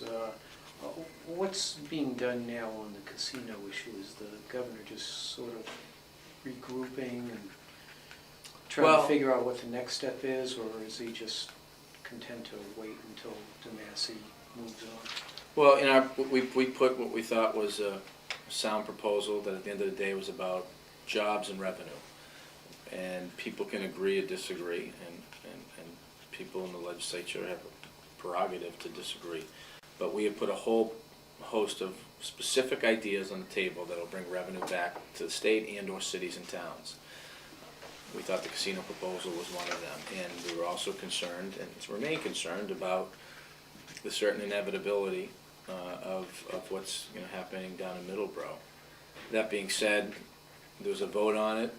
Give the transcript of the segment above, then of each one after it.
is, what's being done now on the casino issue? Is the governor just sort of regrouping and trying to figure out what the next step is, or is he just content to wait until DeMassey moves on? Well, we put what we thought was a sound proposal that at the end of the day was about jobs and revenue. And people can agree or disagree, and people in the legislature have a prerogative to disagree. But we have put a whole host of specific ideas on the table that will bring revenue back to the state and or cities and towns. We thought the casino proposal was one of them, and we were also concerned, and remain concerned, about the certain inevitability of what's happening down in Middleboro. That being said, there was a vote on it.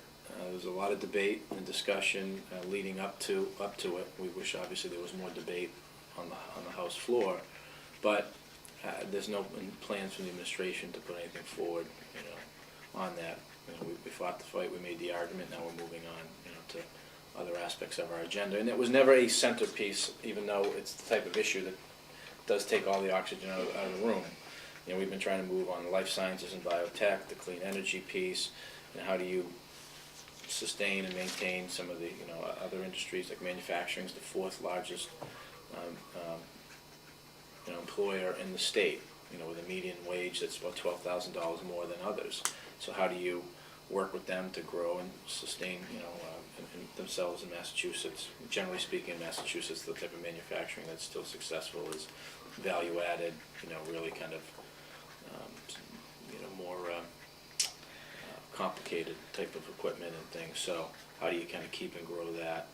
There was a lot of debate and discussion leading up to it. We wish obviously there was more debate on the House floor, but there's no plans from the administration to put anything forward, on that. We fought the fight, we made the argument, now we're moving on, to other aspects of our agenda. And it was never a centerpiece, even though it's the type of issue that does take all the oxygen out of the room. We've been trying to move on the life sciences and biotech, the clean energy piece, and how do you sustain and maintain some of the other industries, like manufacturing is the fourth largest employer in the state, with a median wage that's about $12,000 more than others. So how do you work with them to grow and sustain, themselves in Massachusetts? Generally speaking, in Massachusetts, the type of manufacturing that's still successful is value added, really kind of, more complicated type of equipment and things. So how do you kind of keep and grow that?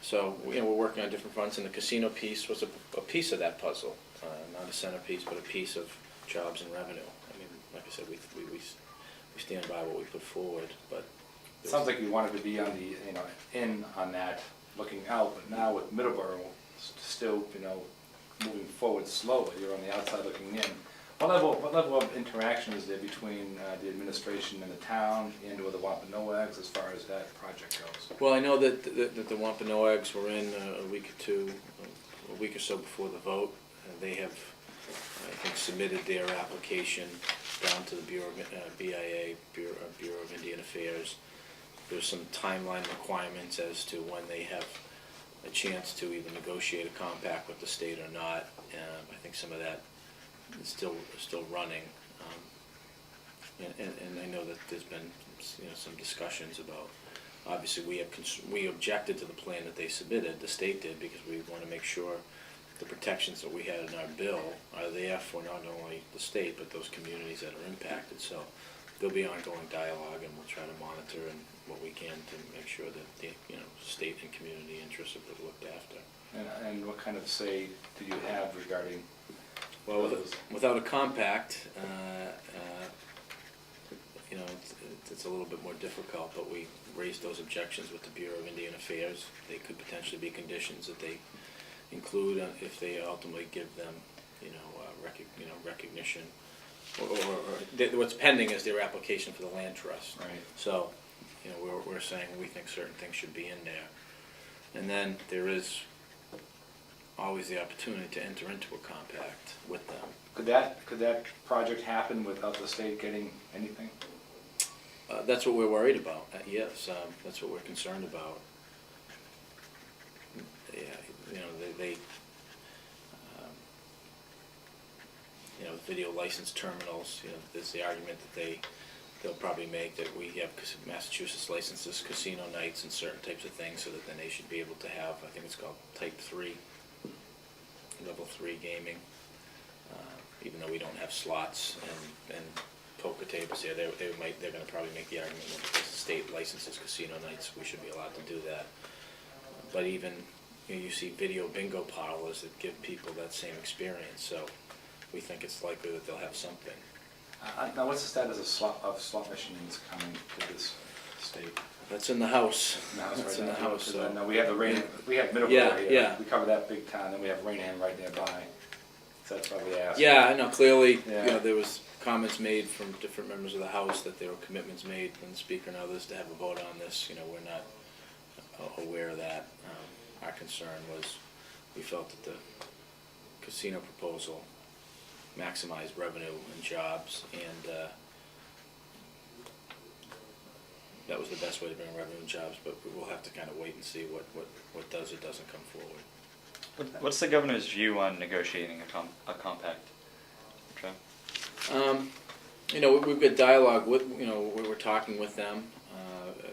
So we're working on different fronts, and the casino piece was a piece of that puzzle, not a centerpiece, but a piece of jobs and revenue. I mean, like I said, we stand by what we put forward, but it sounds like you wanted to be on the in on that, looking out, but now with Middleboro still moving forward slowly, you're on the outside looking in. What level of interaction is there between the administration and the town and or the Wompanoags as far as that project goes? Well, I know that the Wompanoags were in a week or so before the vote. They have, I think, submitted their application down to the BIA, Bureau of Indian Affairs. There's some timeline requirements as to when they have a chance to either negotiate a compact with the state or not. I think some of that is still running, and I know that there's been some discussions about. Obviously, we objected to the plan that they submitted. The state did, because we want to make sure the protections that we had in our bill are there for not only the state but those communities that are impacted. So there'll be ongoing dialogue, and we'll try to monitor and what we can to make sure that the state and community interests are looked after. And what kind of say do you have regarding? Well, without a compact, it's a little bit more difficult, but we raised those objections with the Bureau of Indian Affairs. They could potentially be conditions that they include if they ultimately give them, recognition. Or what's pending is their application for the land trust. Right. So, we're saying we think certain things should be in there. And then there is always the opportunity to enter into a compact with them. Could that project happen without the state getting anything? That's what we're worried about. Yes, that's what we're concerned about. Yeah, they video license terminals. There's the argument that they'll probably make that we have Massachusetts licenses casino nights and certain types of things, so that then they should be able to have, I think it's called Type 3. Level 3 gaming, even though we don't have slots and poker tables here. They're going to probably make the argument that because the state licenses casino nights, we should be allowed to do that. But even you see video bingo parlors that give people that same experience, so we think it's likely that they'll have something. Now, what's the status of slot machines coming to this state? That's in the House. That's in the House. So. No, we have we have Middleboro here. Yeah. We cover that big town, then we have Rainham right nearby. So that's why we asked. Yeah, I know. Clearly, yeah. There was comments made from different members of the House that there were commitments made from the Speaker and others to have a vote on this. We're not aware of that. Our concern was we felt that the casino proposal maximize revenue and jobs, and that was the best way to bring revenue and jobs, but we'll have to kind of wait and see what does or doesn't come forward. What's the governor's view on negotiating a compact? Okay. You know, we've got dialogue with, you know, we're talking with them,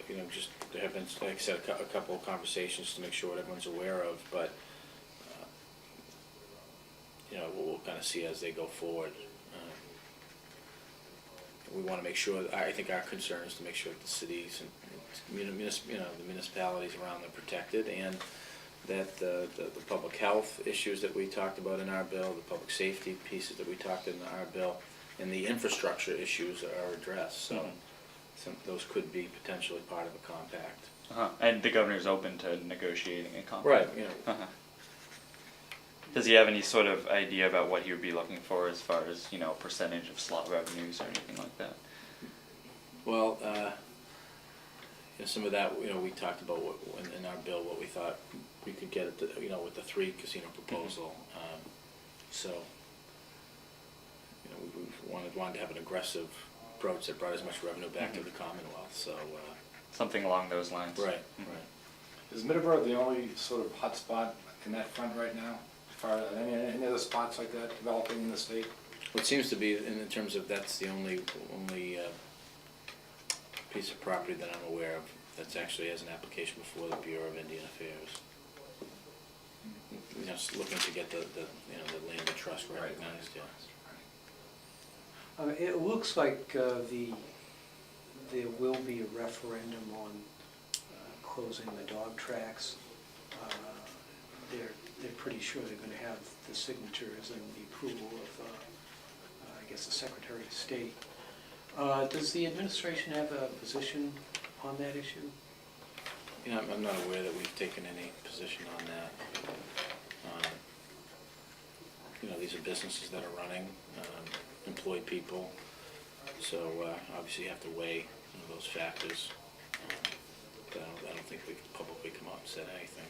you know, just there have been, like I said, a couple of conversations to make sure what everyone's aware of, but, you know, we'll kind of see as they go forward. We want to make sure, I think our concern is to make sure that the cities and, you know, the municipalities around them are protected, and that the public health issues that we talked about in our bill, the public safety pieces that we talked in our bill, and the infrastructure issues are addressed, so those could be potentially part of a compact. And the governor's open to negotiating a compact? Right, you know. Does he have any sort of idea about what he would be looking for as far as, you know, percentage of slot revenues or anything like that? Well, you know, some of that, you know, we talked about in our bill what we thought we could get at the, you know, with the 3 casino proposal. So, you know, we wanted to have an aggressive approach that brought as much revenue back to the Commonwealth. So something along those lines. Right. Is Middleboro the only sort of hot spot in that front right now? Are any other spots like that developing in the state? What seems to be, in terms of, that's the only piece of property that I'm aware of that's actually has an application before the Bureau of Indian Affairs. You know, looking to get the you know, the land trust recognized. Yeah. It looks like there will be a referendum on closing the dog tracks. They're pretty sure they're going to have the signatures and the approval of, I guess, the Secretary of State. Does the administration have a position on that issue? You know, I'm not aware that we've taken any position on that. You know, these are businesses that are running, employed people, so obviously you have to weigh, you know, those factors. But I don't think we can publicly come out and say anything.